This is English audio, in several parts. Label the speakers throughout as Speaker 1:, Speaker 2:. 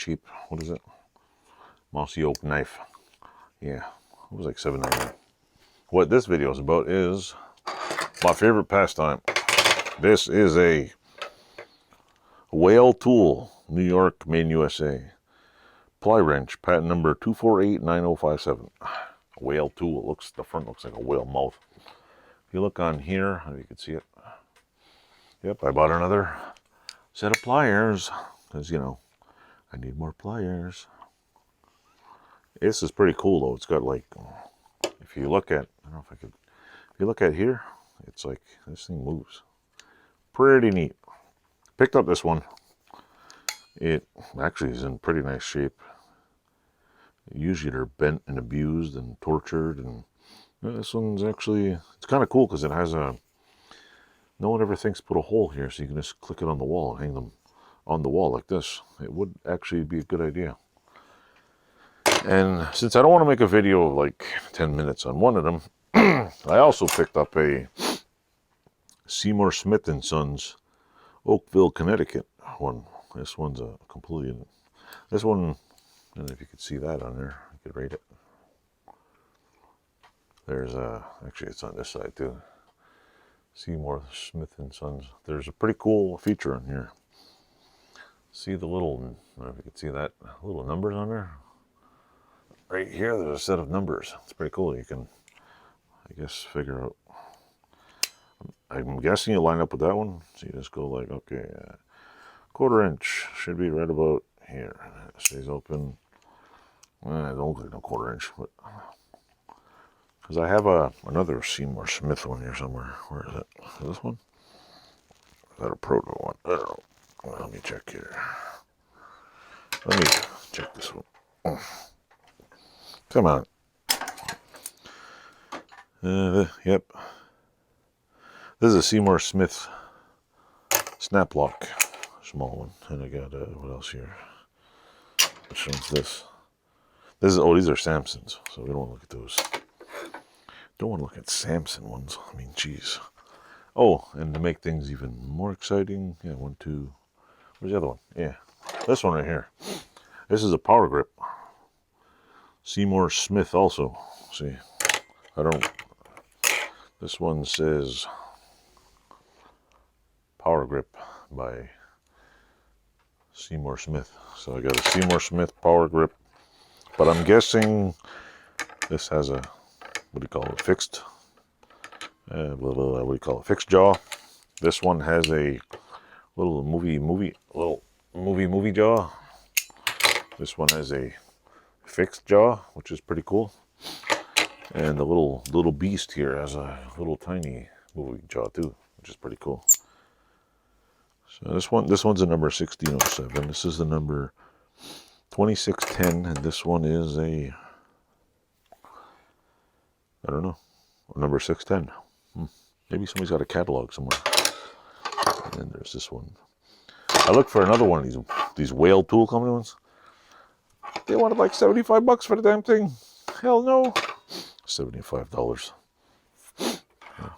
Speaker 1: cheap. What is it? Mossy oak knife. Yeah, it was like $7.99. What this video is about is my favorite pastime. This is a whale tool, New York, made in USA. Ply wrench, patent number 2489057. Whale tool. The front looks like a whale mouth. If you look on here, you can see it. Yep, I bought another set of pliers because, you know, I need more pliers. This is pretty cool though. It's got like, if you look at, I don't know if I could, if you look at here, it's like this thing moves. Pretty neat. Picked up this one. It actually is in pretty nice shape. Usually they're bent and abused and tortured, and this one's actually, it's kind of cool because it has a, no one ever thinks to put a hole here, so you can just click it on the wall and hang them on the wall like this. It would actually be a good idea. And since I don't want to make a video of like 10 minutes on one of them, I also picked up a Seymour Smith & Sons Oakville, Connecticut one. This one's a completely, this one, I don't know if you could see that on there. I could rate it. There's a, actually it's on this side too. Seymour Smith & Sons. There's a pretty cool feature on here. See the little, I don't know if you can see that, little numbers on there. Right here, there's a set of numbers. It's pretty cool. You can, I guess, figure out. I'm guessing you line up with that one. So you just go like, okay, 1/4 inch should be right about here. It stays open. I don't look like no 1/4 inch, but because I have another Seymour Smith one here somewhere. Where is it? Is this one? Is that a proto one? I don't know. Well, let me check here. Let me check this one. Come on. Yep. This is a Seymour Smith snap lock, small one. And I got what else here? Which one's this? This is, oh, these are Samsons, so we don't want to look at those. Don't want to look at Samson ones. I mean, geez. Oh, and to make things even more exciting, yeah, 1, 2. Where's the other one? Yeah, this one right here. This is a power grip. Seymour Smith also. See, I don't, this one says power grip by Seymour Smith. So I got a Seymour Smith power grip, but I'm guessing this has a, what do you call it, fixed, what do you call it, fixed jaw. This one has a little movie jaw. This one has a fixed jaw, which is pretty cool. And the little beast here has a little tiny movie jaw too, which is pretty cool. So this one's a number 1607. This is the number 2610, and this one is a, I don't know, number 610. Maybe somebody's got a catalog somewhere. And then there's this one. I looked for another one of these whale tool company ones. They wanted like $75 for the damn thing. Hell no. $75. Yeah,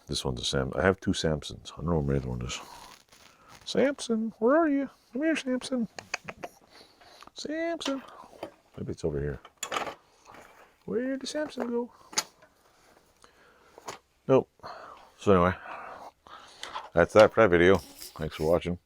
Speaker 1: this one's a Sam. I have 2 Samsons. I don't know where the other one is. Samson, where are you? Come here, Samson. Samson. Maybe it's over here. Where did Samson go? Nope. So anyway, that's that for that video. Thanks for watching.